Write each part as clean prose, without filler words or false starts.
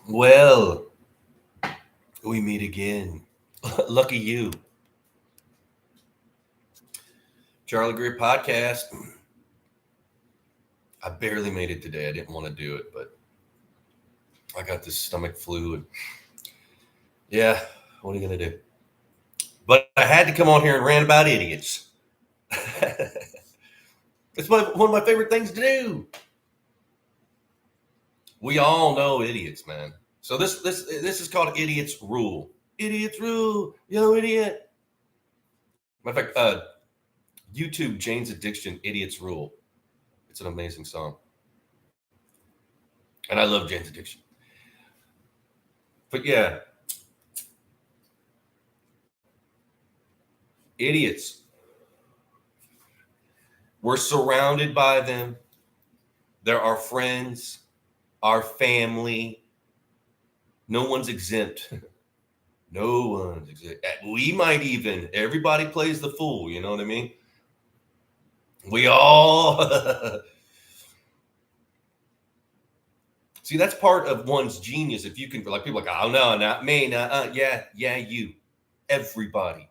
Well, we meet again. Lucky you. Charlie Greer podcast. I barely made it today. I didn't want to do it, but I got this stomach flu. And yeah, what are you going to do? But I had to come on here and rant about idiots. It's one of my favorite things to do. We all know idiots, man. So this is called Idiot's Rule. Idiot's Rule. Yo, idiot. Matter of fact, YouTube Jane's Addiction, Idiot's Rule. It's an amazing song. And I love Jane's Addiction. But yeah, idiots. We're surrounded by them. They're our friends, our family. No one's exempt. No one's exempt. We might even, everybody plays the fool, you know what I mean? We all. See, that's part of one's genius. If you can, like, people like, oh, no, not me. Yeah, you. Everybody.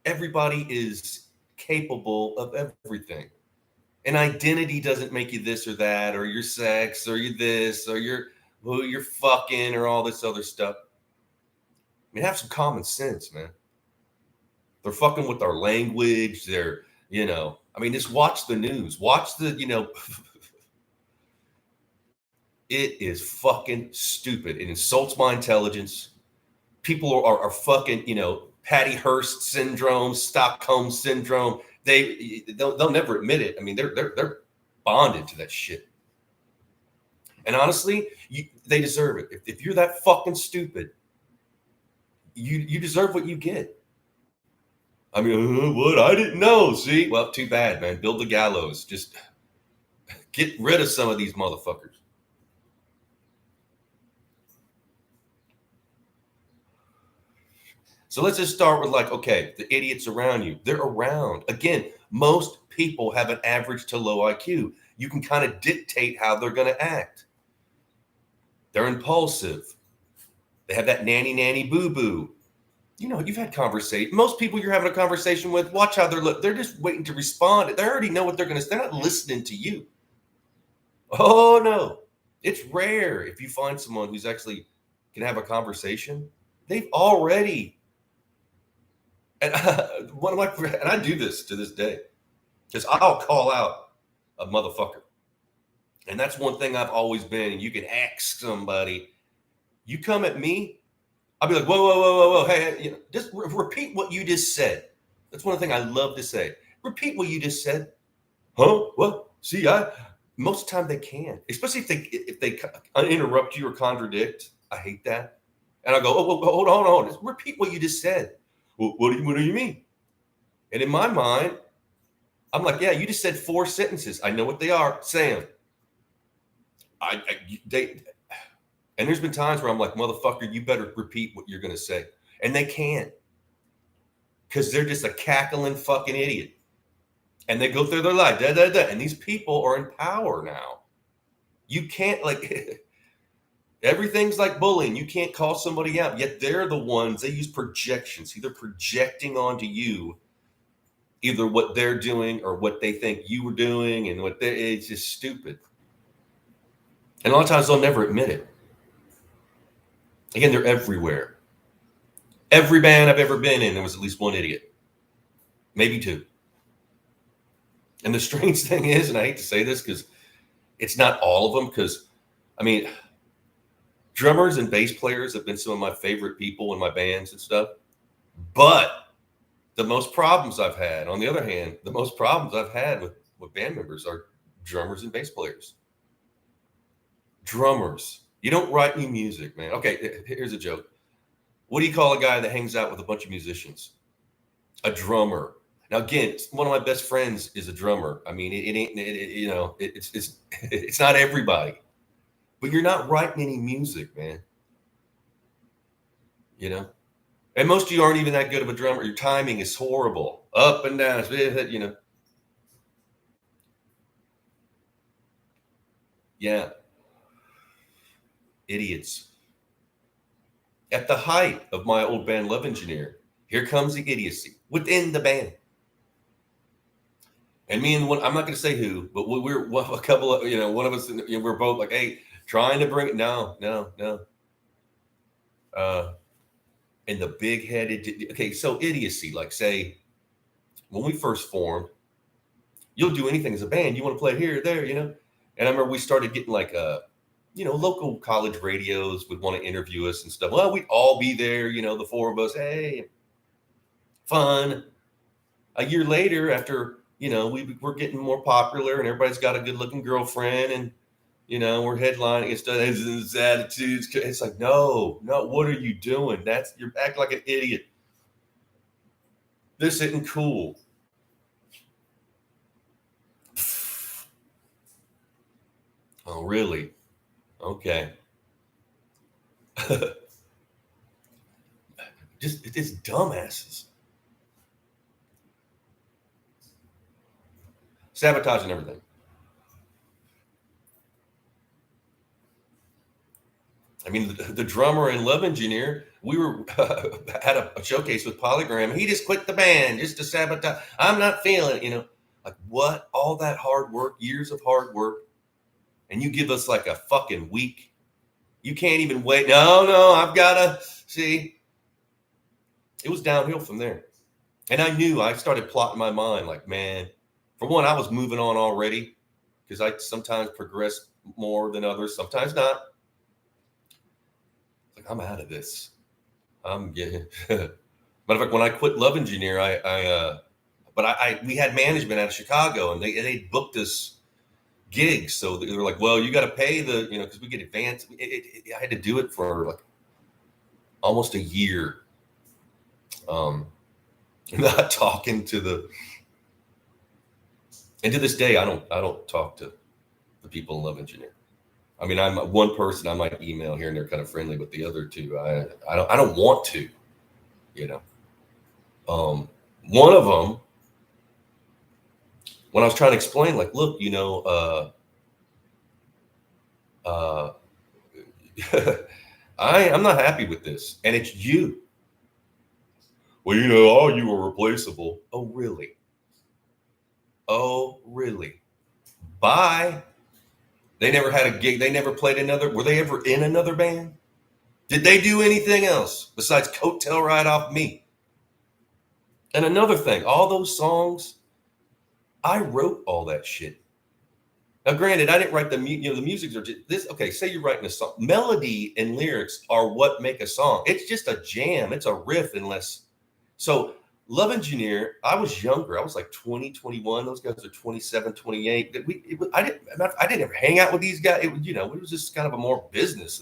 Everybody is capable of everything. And identity doesn't make you this or that, or your sex, or you this, or who you're fucking, or all this other stuff. I mean, have some common sense, man. They're fucking with our language. They're, just watch the news. Watch the, it is fucking stupid. It insults my intelligence. People are fucking, Patty Hearst syndrome, Stockholm syndrome. They'll never admit it. I mean, they're bonded to that shit. And honestly, they deserve it. If you're that fucking stupid, you deserve what you get. I mean, what? I didn't know. See? Well, too bad, man. Build the gallows. Just get rid of some of these motherfuckers. So let's just start with okay, the idiots around you. They're around. Again, most people have an average to low IQ. You can kind of dictate how they're going to act. They're impulsive. They have that nanny boo-boo. You've had conversation. Most people you're having a conversation with, watch how they're just waiting to respond. They already know what they're going to say. They're not listening to you. Oh, no. It's rare if you find someone who's actually can have a conversation. They've already. And and I do this to this day because I'll call out a motherfucker. And that's one thing I've always been. And you can ask somebody, you come at me, I'll be like, whoa. Hey, just repeat what you just said. That's one thing I love to say. Repeat what you just said. Huh? What? See, most of the time they can, especially if they interrupt you or contradict. I hate that. And I go, oh, hold on. Just repeat what you just said. Well, what do you mean? And in my mind, I'm like, yeah, you just said 4 sentences. I know what they are. Say them. And there's been times where I'm like, motherfucker, you better repeat what you're going to say. And they can't. Because they're just a cackling fucking idiot. And they go through their life. And these people are in power now. You can't, everything's like bullying. You can't call somebody out. Yet they're the ones, they use projections. See, they're projecting onto you either what they're doing or what they think you were doing. And it's just stupid. And a lot of times they'll never admit it. Again, they're everywhere. Every band I've ever been in, there was at least one idiot. Maybe 2. And the strange thing is, and I hate to say this because it's not all of them, because, drummers and bass players have been some of my favorite people in my bands and stuff. But the most problems I've had, on the other hand, the most problems I've had with band members are drummers and bass players. Drummers. You don't write new music, man. Okay, here's a joke. What do you call a guy that hangs out with a bunch of musicians? A drummer. Now, again, one of my best friends is a drummer. I mean, it's not everybody. But you're not writing any music, man. And most of you aren't even that good of a drummer. Your timing is horrible. Up and down, Yeah. idiots. At the height of my old band, Love Engineer, here comes the idiocy within the band. And me and one, I'm not going to say who, but we're a couple of, one of us, we're both like, hey, trying to bring it. No. And the big headed, okay, so idiocy, like say, when we first formed, you'll do anything as a band. You want to play here or there, And I remember we started getting like, local college radios would want to interview us and stuff. Well, we'd all be there, the four of us. Hey, fun. A year later, after, we're getting more popular and everybody's got a good looking girlfriend and, we're headlining and stuff. His attitudes. It's like, no, what are you doing? You're acting like an idiot. This isn't cool. Oh, really? Okay. It's dumbasses. Sabotaging everything. I mean, the drummer and Love Engineer, we were had a showcase with Polygram. He just quit the band just to sabotage. I'm not feeling it, like what? All that hard work, years of hard work, and you give us like a fucking week. You can't even wait. No, I've got to see. It was downhill from there. And I started plotting in my mind, like, man, for one, I was moving on already because I sometimes progress more than others, sometimes not. Like, I'm out of this. I'm getting. Matter of fact, when I quit Love Engineer, we had management out of Chicago, and they booked us gigs. So they were like, well, you got to pay because we get advanced. I had to do it for like almost a year. Not talking to and to this day, I don't talk to the people in Love Engineer. I mean, I'm one person I might email here and they're kind of friendly, but the other two, I don't want to, one of them, when I was trying to explain, like, look, I'm not happy with this, and it's you. Well, you were replaceable. Oh, really? Bye. They never had a gig. They never played were they ever in another band? Did they do anything else besides coattail ride off me? And another thing, all those songs, I wrote all that shit. Now, granted, I didn't write the music are just this. Okay, say you're writing a song. Melody and lyrics are what make a song. It's just a jam. It's a riff So Love Engineer, I was younger. I was like 20, 21. Those guys are 27, 28. I didn't ever hang out with these guys. It was just kind of a more business,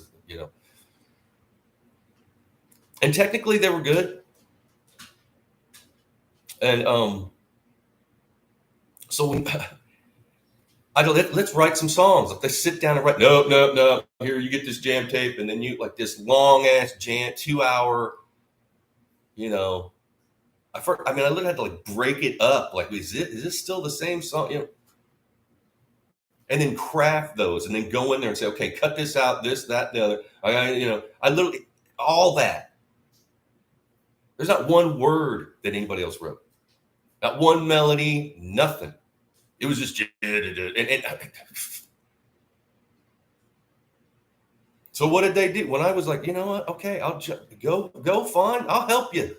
And technically they were good. And so let's write some songs. If they sit down and write, no. Here, you get this jam tape, and then you like this long ass jam, 2 hour, I literally had to like break it up. Like, is this still the same song? And then craft those, and then go in there and say, okay, cut this out, this, that, the other. I literally all that. There's not one word that anybody else wrote, not one melody, nothing. It was just so what did they do? When I was like, you know what? Okay, I'll go fine. I'll help you.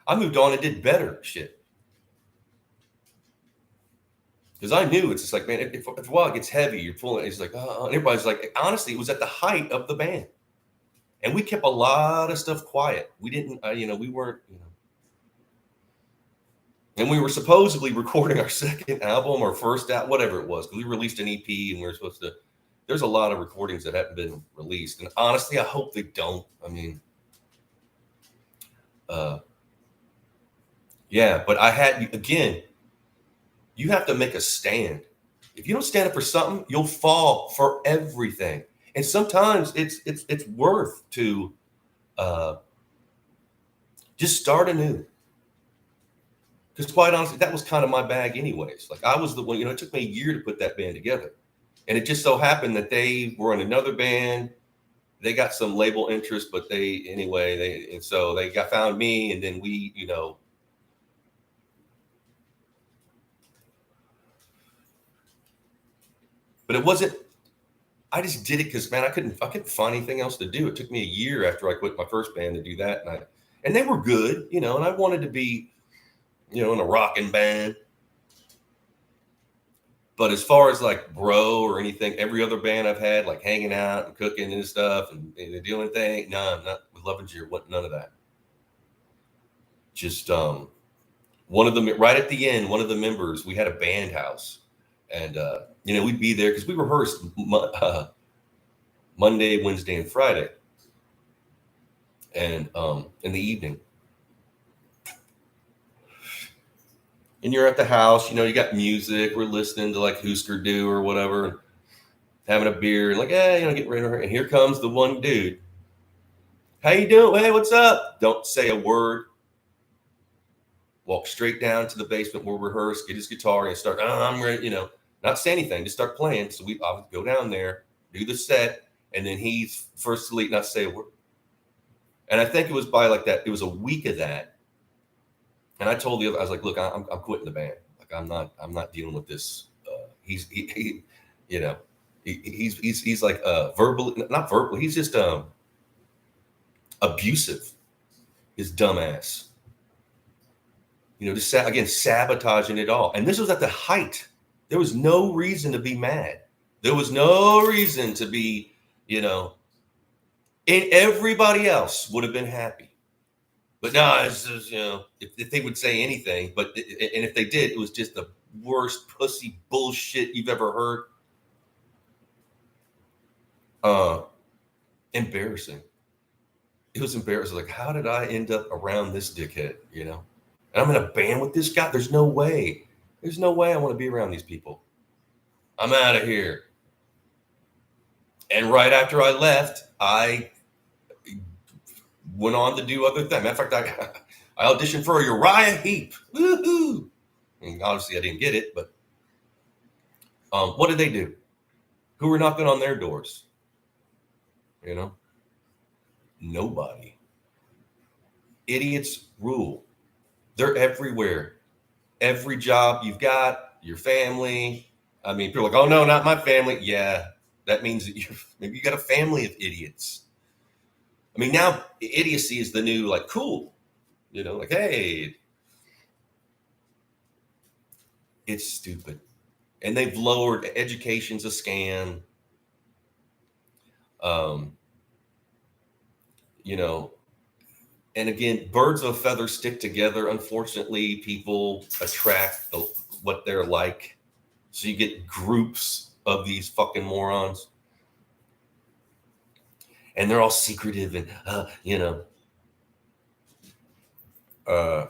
I moved on and did better shit. Because I knew it's just like, man, if a while it gets heavy, you're pulling. It's like, and everybody's like, honestly, it was at the height of the band, and we kept a lot of stuff quiet. We didn't, we weren't, and we were supposedly recording our second album or first out, whatever it was. Because we released an EP, and we were supposed to. There's a lot of recordings that haven't been released, and honestly, I hope they don't. I mean, yeah, but I had again. You have to make a stand. If you don't stand up for something, you'll fall for everything. And sometimes it's worth to just start anew. Because quite honestly, that was kind of my bag anyways. Like I was the one, it took me a year to put that band together. And it just so happened that they were in another band. They got some label interest, but so they found me, and then we, but it wasn't, I just did it because, man, I couldn't find anything else to do. It took me a year after I quit my first band to do that. And they were good, and I wanted to be, in a rocking band. But as far as like bro or anything, every other band I've had, like hanging out and cooking and stuff and doing things, no, not with Love and Jeer, none of that. Just one of them right at the end, one of the members, we had a band house, and we'd be there because we rehearsed Monday, Wednesday, and Friday, and in the evening. And you're at the house, you got music. We're listening to like Husker Du or whatever, and having a beer, and like, get ready to her. And here comes the one dude. How you doing? Hey, what's up? Don't say a word. Walk straight down to the basement where we rehearse, get his guitar, and start. I'm ready. Not say anything, just start playing. So I'll go down there, do the set, and then he's first to lead, not say a word. And I think it was by like that. It was a week of that. And I told the other, I was like, look, I'm quitting the band. Like I'm not dealing with this. He's like verbally, not verbal. He's just abusive. His dumbass. Just again sabotaging it all. And this was at the height. There was no reason to be mad. There was no reason to be, and everybody else would have been happy. But no, it's just, if they would say anything, and if they did, it was just the worst pussy bullshit you've ever heard. Embarrassing. It was embarrassing. Like, how did I end up around this dickhead, And I'm in a band with this guy. There's no way. There's no way I want to be around these people. I'm out of here. And right after I left, I went on to do other things. Matter of fact, I auditioned for a Uriah Heep. Woohoo! And obviously, I didn't get it, but what did they do? Who were knocking on their doors? Nobody. Idiots rule. They're everywhere. Every job you've got, your family. I mean, people are like, oh, no, not my family. Yeah, that means that maybe you got a family of idiots. I mean, now idiocy is the new, like, cool. Like, hey. It's stupid. And they've lowered, education's a scam. And again, birds of a feather stick together. Unfortunately, people attract what they're like. So you get groups of these fucking morons. And they're all secretive and, and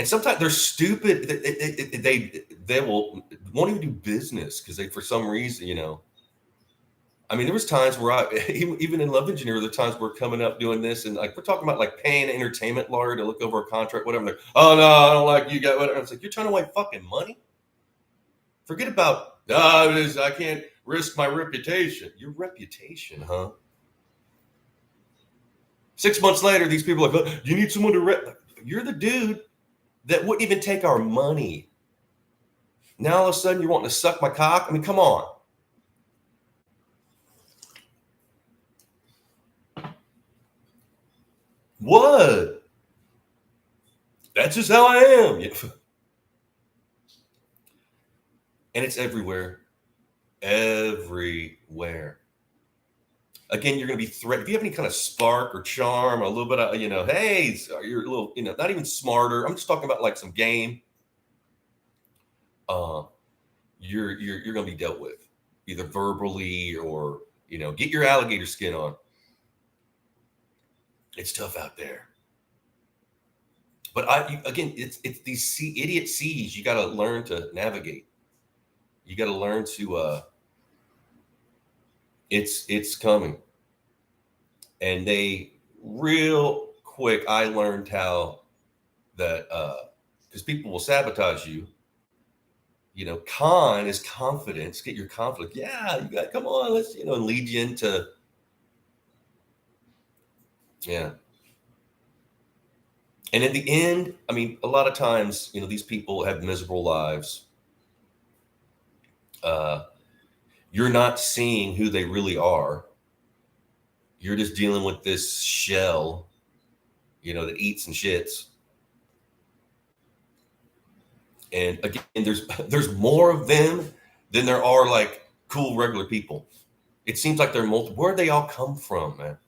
sometimes they're stupid. They won't even do business because for some reason, I mean, there was times where even in Love Engineer, there were times we're coming up doing this, and like we're talking about like paying an entertainment lawyer to look over a contract, whatever. Like, oh no, I don't like you guys. Whatever. It's like, you're trying to make fucking money. Forget about I can't risk my reputation. Your reputation, huh? 6 months later, these people are like, oh, you need someone to you're the dude that wouldn't even take our money. Now all of a sudden you're wanting to suck my cock? I mean, come on. What? That's just how I am. And it's everywhere. Everywhere. Again, you're going to be threatened. If you have any kind of spark or charm, or a little bit of, hey, you're a little, not even smarter. I'm just talking about like some game. You're going to be dealt with either verbally or, get your alligator skin on. It's tough out there. But it's these idiot seas you got to learn to navigate. You got to learn to, it's coming. And they real quick, I learned how that because people will sabotage you. You know, con is confidence. Get your confidence. Yeah, you got, come on, let's, and lead you into, yeah. And in the end, I mean, a lot of times, these people have miserable lives. You're not seeing who they really are. You're just dealing with this shell, that eats and shits. And again, there's more of them than there are like cool regular people. It seems like they're multiple. Where'd they all come from, man?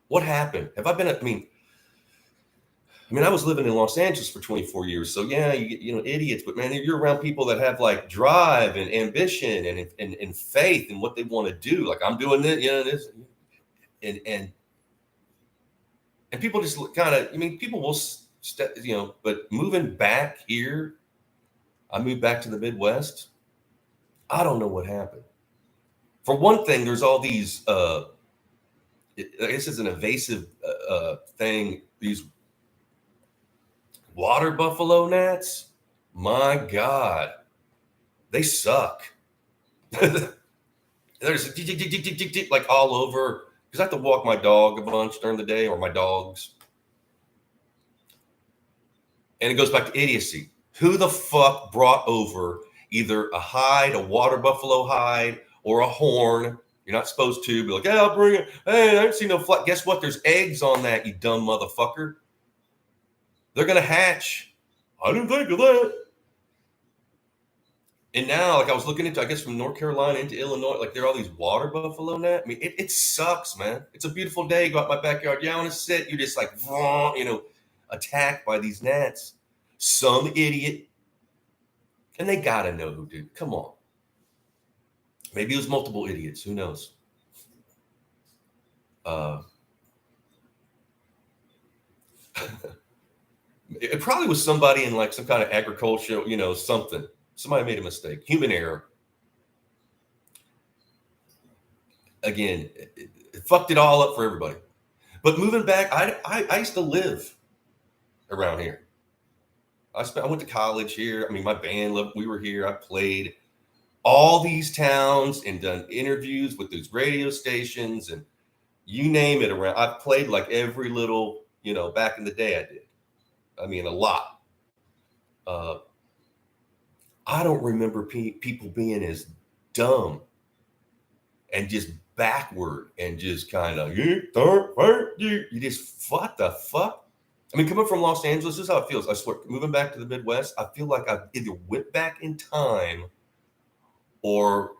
What happened? Have I been? I mean, I was living in Los Angeles for 24 years. So yeah, you get, idiots, but man, you're around people that have like drive and ambition and faith in what they want to do. Like, I'm doing this, this, and people just kind of, people will, but moving back here, I moved back to the Midwest. I don't know what happened. For one thing, there's all these, I guess it's an invasive thing, these water buffalo gnats. My God, they suck. They're just like all over, because I have to walk my dog a bunch during the day, or my dogs. And it goes back to idiocy. Who the fuck brought over either a hide, a water buffalo hide, or a horn? You're not supposed to be like, yeah, I'll bring it. Hey, I didn't see no fly. Guess what? There's eggs on that, you dumb motherfucker. They're going to hatch. I didn't think of that. And now, like, I was looking into, I guess, from North Carolina into Illinois, like, there are all these water buffalo gnats. I mean, it sucks, man. It's a beautiful day. Go out my backyard. Yeah, I want to sit. You're just like, attacked by these gnats. Some idiot. And they got to know who did. Come on. Maybe it was multiple idiots. Who knows? It probably was somebody in like some kind of agriculture, something. Somebody made a mistake. Human error. Again, it fucked it all up for everybody. But moving back, I used to live around here. I went to college here. I mean, my band, we were here. I played all these towns and done interviews with these radio stations and you name it around. I played like every little, back in the day I did. I mean, a lot. I don't remember people being as dumb and just backward and just kind of, you just, what the fuck? I mean, coming from Los Angeles, this is how it feels. I swear, moving back to the Midwest, I feel like I've either went back in time or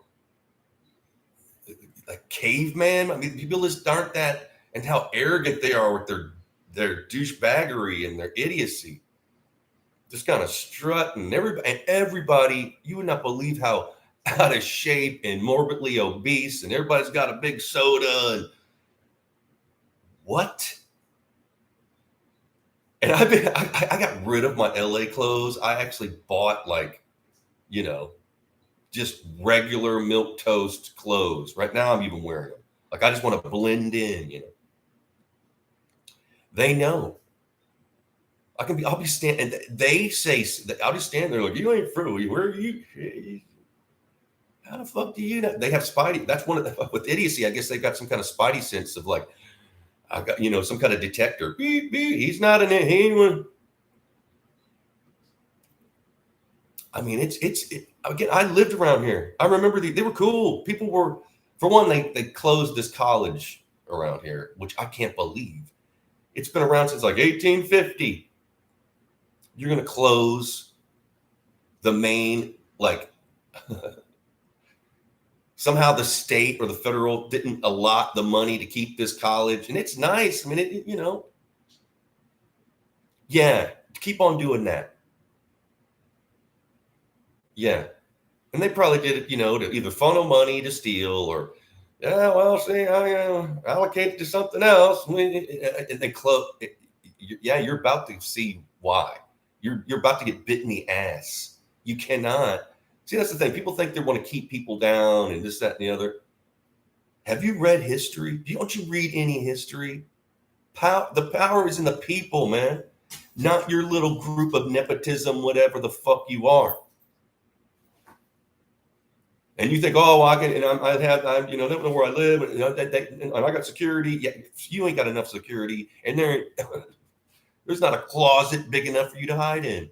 a caveman. I mean, people just aren't that, and how arrogant they are with their douchebaggery and their idiocy. Just kind of strutting. Everybody, you would not believe how out of shape and morbidly obese, and everybody's got a big soda. And what? And I got rid of my LA clothes. I actually bought just regular milk toast clothes. Right now I'm even wearing them. Like, I just want to blend in, They know. I'll be standing, and they say, I'll just stand there like, you ain't fruity. Where are you? How the fuck do you know? They have spidey. That's one of the, with idiocy, I guess they've got some kind of spidey sense of like, I got, some kind of detector. Beep, beep. He's not in it. He ain't one. I mean, again, I lived around here. I remember they were cool. People were, for one, they closed this college around here, which I can't believe. It's been around since like 1850. You're going to close the main, like, somehow the state or the federal didn't allot the money to keep this college. And it's nice. I mean, yeah, keep on doing that. Yeah. And they probably did it, to either funnel money to steal or, yeah, well, see, I allocate it to something else. And they close. Yeah, you're about to see why. You're about to get bit in the ass. You cannot. See, that's the thing. People think they want to keep people down and this, that, and the other. Have you read history? Don't you read any history? The power is in the people, man. not your little group of nepotism, whatever the fuck you are. And you think, oh, I can, and I don't know where I live, and, and I got security. Yeah, you ain't got enough security, and there's not a closet big enough for you to hide in.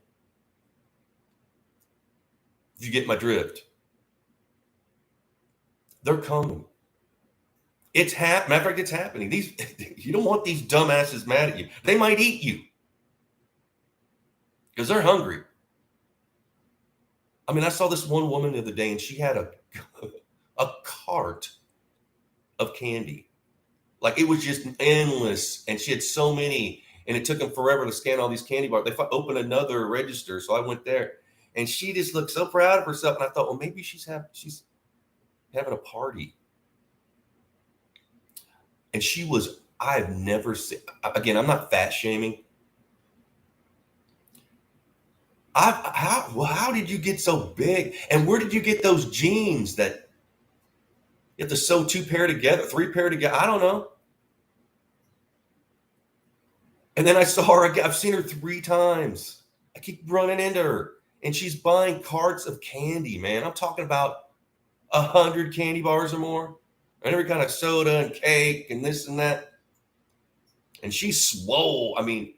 You get my drift. They're coming. Matter of fact, it's happening. You don't want these dumbasses mad at you. They might eat you because they're hungry. I mean, I saw this one woman the other day, and she had a cart of candy. Like, it was just endless, and she had so many, and it took them forever to scan all these candy bars. They opened another register, so I went there, and she just looked so proud of herself. And I thought, well, maybe she's having a party. And I've never seen. Again, I'm not fat shaming. How did you get so big? And where did you get those jeans that you have to sew 2 pair together, 3 pair together? I don't know. And then I saw her. I've seen her 3 times. I keep running into her, and she's buying carts of candy, man. I'm talking about 100 candy bars or more, and every kind of soda and cake and this and that. And she's swole. I mean,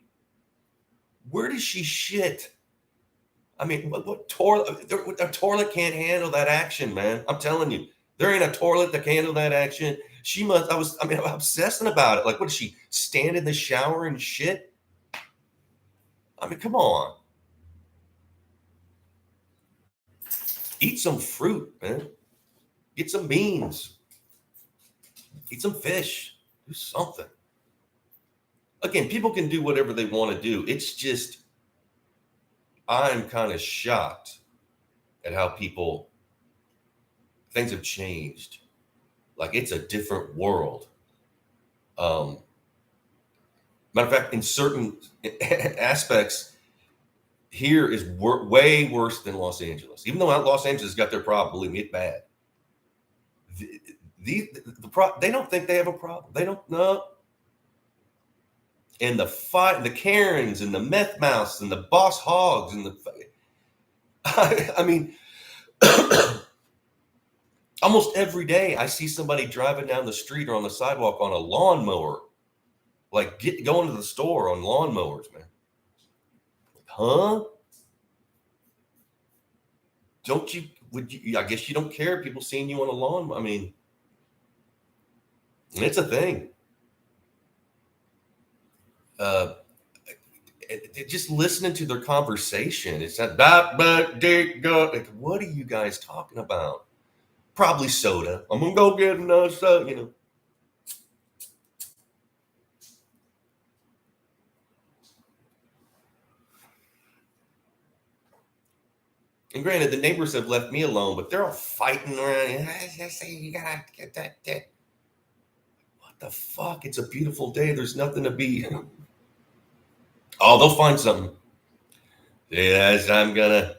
where does she shit? I mean, what toilet? A toilet can't handle that action, man. I'm telling you, there ain't a toilet that can handle that action. She must. I'm obsessing about it. Like, what does she stand in the shower and shit? I mean, come on. Eat some fruit, man. Get some beans. Eat some fish. Do something. Again, people can do whatever they want to do. It's just, I'm kind of shocked at how things have changed. Like, it's a different world. Matter of fact, in certain aspects, here is way worse than Los Angeles. Even though Los Angeles got their problem, believe me, it's bad. They don't think they have a problem. They don't know. And the Karens and the meth mouths and the boss hogs and I mean, almost every day I see somebody driving down the street or on the sidewalk on a lawnmower, like going to the store on lawnmowers, man. Huh? I guess you don't care people seeing you on a lawn. I mean, it's a thing. Just listening to their conversation, it's not like, what are you guys talking about? Probably soda. I'm gonna go get another soda, And granted, the neighbors have left me alone, but they're all fighting around. You gotta get that. What the fuck? It's a beautiful day. There's nothing to be. Oh, they'll find something. Yes, I'm gonna.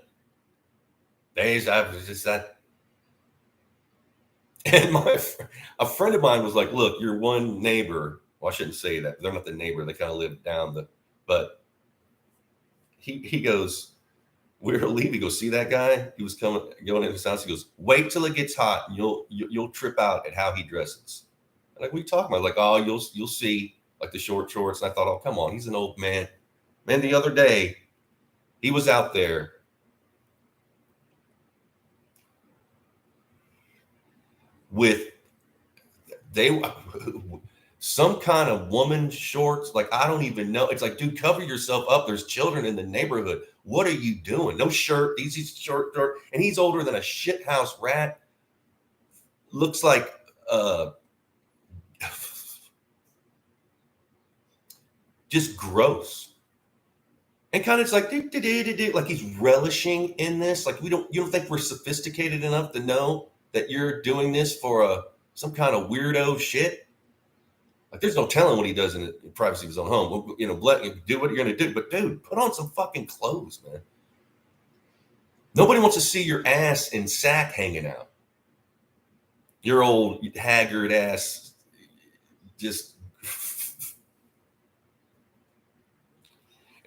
Days I was just that. And a friend of mine was like, "Look, your one neighbor." Well, I shouldn't say that. They're not the neighbor. They kind of live down But he goes, we were leaving. He goes, "See that guy? He was going into his house." He goes, "Wait till it gets hot, and you'll trip out at how he dresses." I'm like, "What are you talking about?" Like, "Oh, you'll see, like the short shorts." And I thought, "Oh, come on, he's an old man." Man, the other day, he was out there with some kind of woman shorts. Like, I don't even know. It's like, dude, cover yourself up. There's children in the neighborhood. What are you doing? No shirt. He's short, and he's older than a shithouse rat. Looks like just gross. And kind of it's like like he's relishing in this. Like, you don't think we're sophisticated enough to know that you're doing this for some kind of weirdo shit? Like, there's no telling what he does in the privacy of his own home. Let him do what you're going to do. But dude, put on some fucking clothes, man. Nobody wants to see your ass and sack hanging out. Your old haggard ass, just.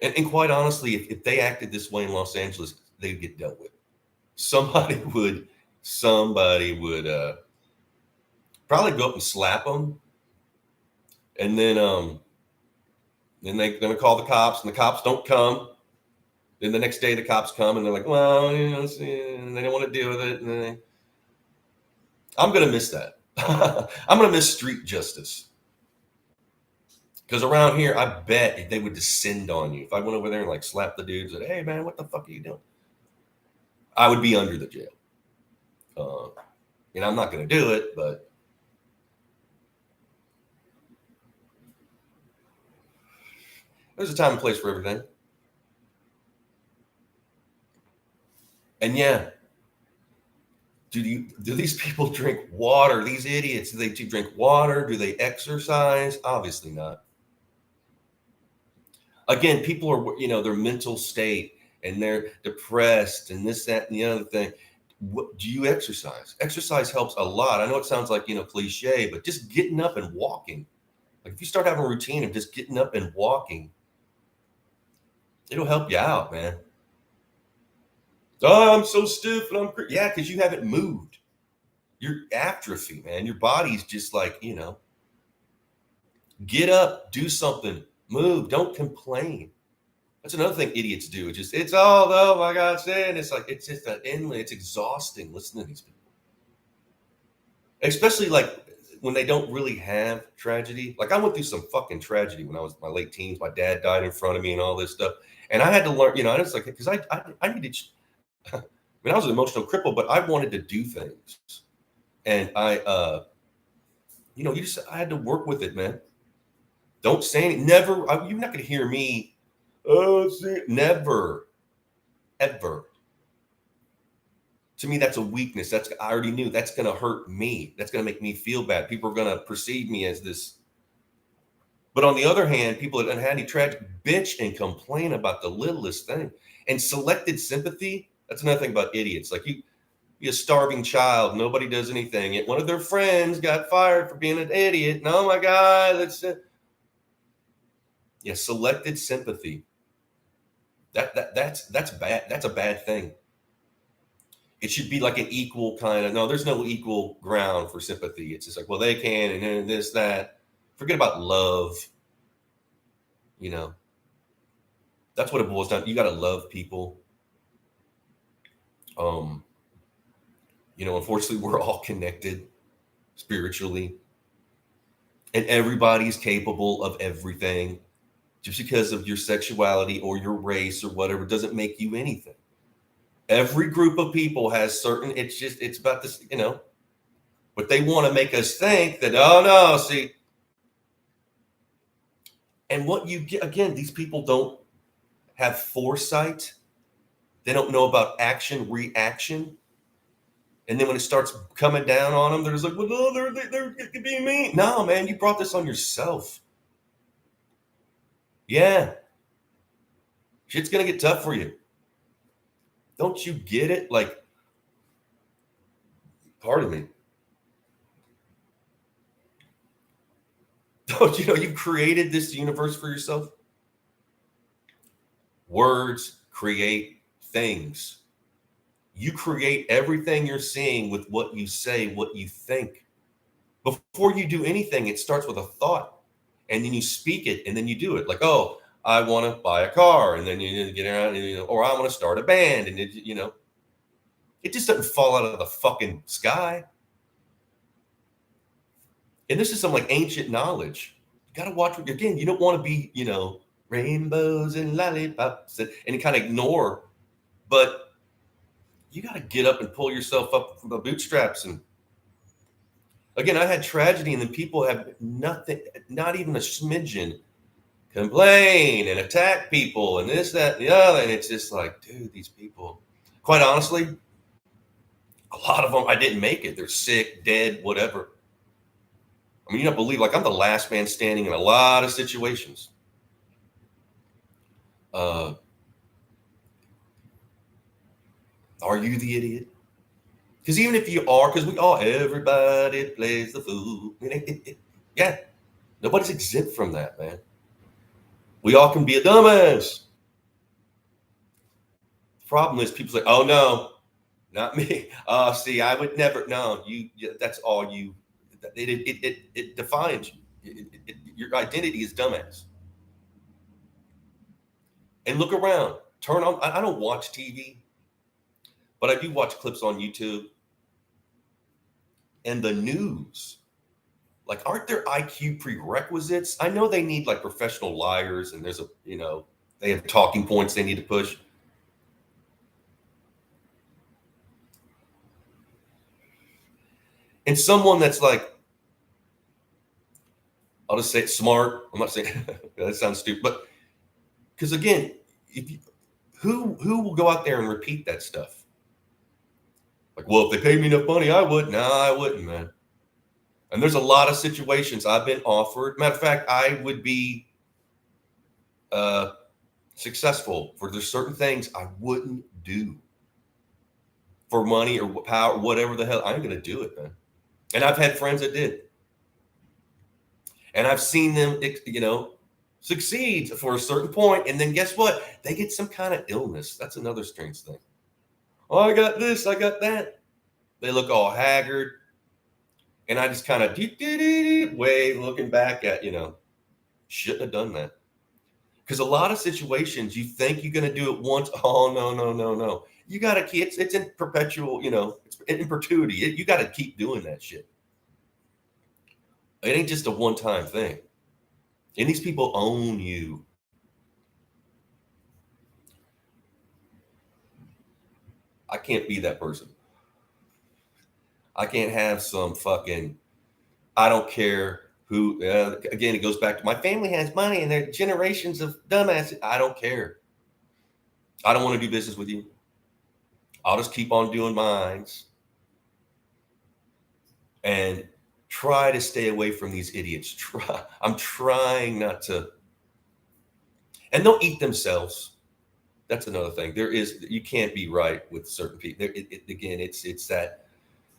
And quite honestly, if they acted this way in Los Angeles, they'd get dealt with. Somebody would probably go up and slap them, and then they're gonna call the cops, and the cops don't come. Then the next day the cops come, and they're like, well, and they don't want to deal with it. And I'm gonna miss that. I'm gonna miss street justice. Because around here, I bet they would descend on you. If I went over there and like slapped the dude and said, hey man, what the fuck are you doing? I would be under the jail. I'm not going to do it, but there's a time and place for everything. And yeah, do these people drink water? These idiots, do they drink water? Do they exercise? Obviously not. Again, people are, their mental state, and they're depressed and this, that, and the other thing. Do you exercise? Exercise helps a lot. I know it sounds like, cliche, but just getting up and walking. Like if you start having a routine of just getting up and walking, it'll help you out, man. Oh, I'm so stiff and yeah, because you haven't moved. You're atrophy, man. Your body's just like, get up, do something, move, don't complain. That's another thing idiots do. It's all, oh my God, saying it's like, it's just an endless, it's exhausting listening to these people. Especially like when they don't really have tragedy. Like I went through some fucking tragedy when I was in my late teens. My dad died in front of me and all this stuff. And I had to learn, I was like, because I needed, I was an emotional cripple, but I wanted to do things. And I had to work with it, man. Don't say anything. Never, you're not going to hear me. Never, ever. To me, that's a weakness. I already knew that's going to hurt me. That's going to make me feel bad. People are going to perceive me as this. But on the other hand, people that had any tragic bitch and complain about the littlest thing. And selected sympathy, that's another thing about idiots. Like you're a starving child. Nobody does anything. Yet one of their friends got fired for being an idiot. And oh my God, selected sympathy. That's bad. That's a bad thing. It should be like an equal kind of, no, there's no equal ground for sympathy. It's just like, well, they can, and then this, that. Forget about love. That's what it boils down to. You got to love people. Unfortunately, we're all connected spiritually, and everybody's capable of everything. Just because of your sexuality or your race or whatever doesn't make you anything. Every group of people has certain, it's about this, but they want to make us think that, oh no, see. And what you get, again, these people don't have foresight. They don't know about action, reaction. And then when it starts coming down on them, they're just like, well, no, they're being mean. No, man, you brought this on yourself. Yeah. Shit's going to get tough for you. Don't you get it? Like, pardon me. Don't you know you've created this universe for yourself? Words create things. You create everything you're seeing with what you say, what you think. Before you do anything, it starts with a thought. And then you speak it, and then you do it. Like, oh, I want to buy a car, and then you get around, or I want to start a band, and it just doesn't fall out of the fucking sky. And this is some like ancient knowledge. You got to watch what again. You don't want to be, rainbows and lollipops and kind of ignore, but you got to get up and pull yourself up from the bootstraps. And again, I had tragedy, and then people have nothing, not even a smidgen, complain and attack people and this, that, and the other. And it's just like, dude, these people, quite honestly, a lot of them, I didn't make it. They're sick, dead, whatever. I mean, you don't believe, like, I'm the last man standing in a lot of situations. Are you the idiot? Because even if you are, because everybody plays the fool. Yeah, nobody's exempt from that, man. We all can be a dumbass. problem is people say, oh no, not me. See, I would never. No, that's all you. It defines you. Your identity is dumbass. And look around. Turn on. I don't watch TV, but I do watch clips on YouTube and the news. Like, aren't there IQ prerequisites? I know they need like professional liars, and there's they have talking points they need to push. And someone that's like, I'll just say smart. I'm not saying that sounds stupid, but because again, who will go out there and repeat that stuff? Like, well, if they paid me enough money, I would. No, I wouldn't, man. And there's a lot of situations I've been offered. Matter of fact, I would be successful for there's certain things I wouldn't do for money or power, whatever the hell. I ain't gonna do it, man. And I've had friends that did, and I've seen them, succeed for a certain point, and then guess what? They get some kind of illness. That's another strange thing. Oh, I got this, I got that. They look all haggard. And I just kind of way looking back at, shouldn't have done that. Because a lot of situations you think you're going to do it once. Oh, no. You got to keep, it's in perpetual, it's in perpetuity. You got to keep doing that shit. It ain't just a one-time thing. And these people own you. I can't be that person. I can't have some fucking, I don't care who, again, it goes back to my family has money and they're generations of dumbasses. I don't care. I don't want to do business with you. I'll just keep on doing mines and try to stay away from these idiots. I'm trying not to, and they'll eat themselves. That's another thing. You can't be right with certain people. Again, it's that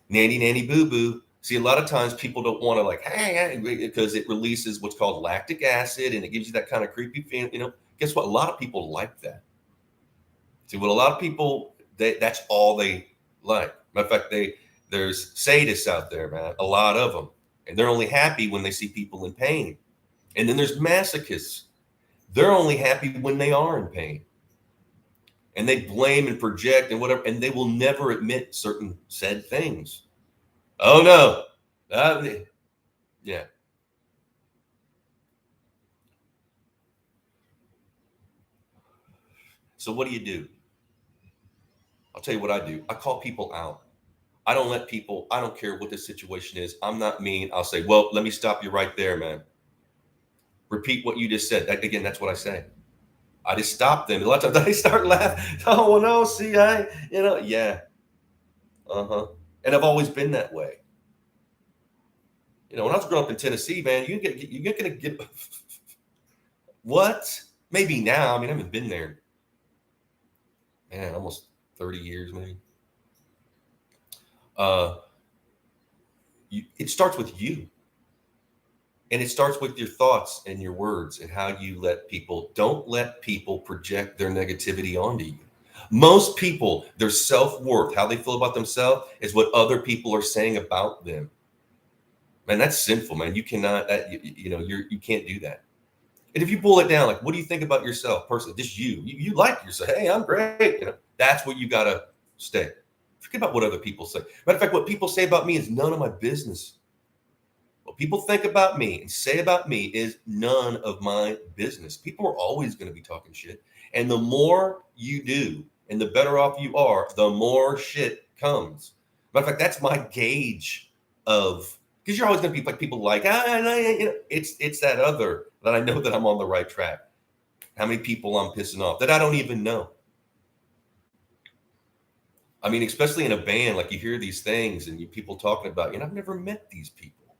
nanny boo boo. See, a lot of times people don't want to like, hey, because it releases what's called lactic acid, and it gives you that kind of creepy feeling. Guess what? A lot of people like that. See, what a lot of people, that's all they like. Matter of fact, there's sadists out there, man, a lot of them, and they're only happy when they see people in pain. And then there's masochists. They're only happy when they are in pain. And they blame and project and whatever, and they will never admit certain said things. Oh no. Yeah. So what do? I'll tell you what I do. I call people out. I don't care what the situation is. I'm not mean. I'll say, well, let me stop you right there, man. Repeat what you just said. Again, that's what I say. I just stop them. A lot of times they start laughing. Oh, well, no, see, yeah. Uh-huh. And I've always been that way. When I was growing up in Tennessee, man, you're gonna get what? Maybe now. I mean, I haven't been there, man, almost 30 years, maybe. It starts with you, and it starts with your thoughts and your words and how you don't let people project their negativity onto you. Most people, their self-worth, how they feel about themselves, is what other people are saying about them. Man, that's sinful, man. You cannot, you can't do that. And if you pull it down, like, what do you think about yourself personally? Just you like yourself. Hey, I'm great. That's where you got to stay. Forget about what other people say. Matter of fact, what people say about me is none of my business. What people think about me and say about me is none of my business. People are always going to be talking shit. And the more you do and the better off you are, the more shit comes. Matter of fact, that's my gauge of, because you're always going to be like people like, it's that other that I know that I'm on the right track. How many people I'm pissing off that I don't even know. I mean, especially in a band, like you hear these things and people talking about, I've never met these people.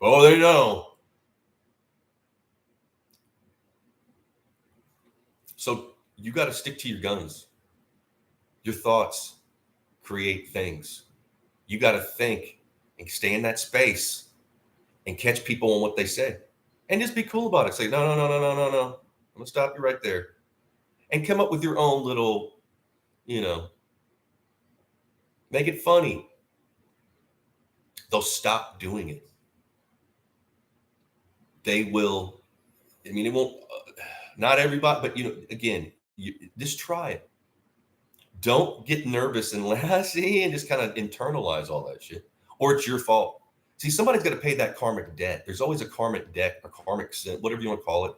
Oh, they know. So you got to stick to your guns. Your thoughts create things. You got to think and stay in that space and catch people on what they say and just be cool about it. Say, no. I'm going to stop you right there. and come up with your own little, make it funny. They'll stop doing it. They will. I mean, it won't. Not everybody, but again, just try it. Don't get nervous and see and just kind of internalize all that shit, or it's your fault. See, somebody's got to pay that karmic debt. There's always a karmic debt, a karmic sin, whatever you want to call it.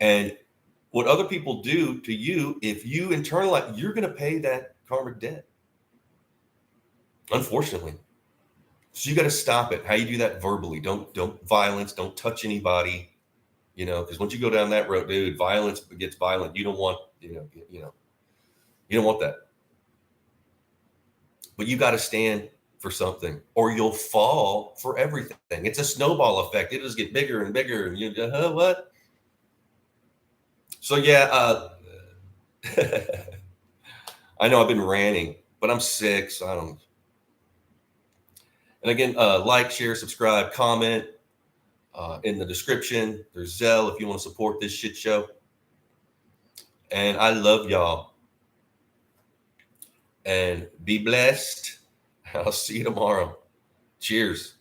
And what other people do to you, if you internalize, you're going to pay that karmic debt. Unfortunately. So you got to stop it. How you do that verbally. Don't violence. Don't touch anybody. Because once you go down that road, dude, violence gets violent. You don't want, you don't want that. But you got to stand for something, or you'll fall for everything. It's a snowball effect. It just get bigger and bigger, and you what? So yeah, I know I've been ranting, but I'm sick, so I don't. And again, like, share, subscribe, comment. In the description, there's Zelle if you want to support this shit show. And I love y'all. And be blessed. I'll see you tomorrow. Cheers.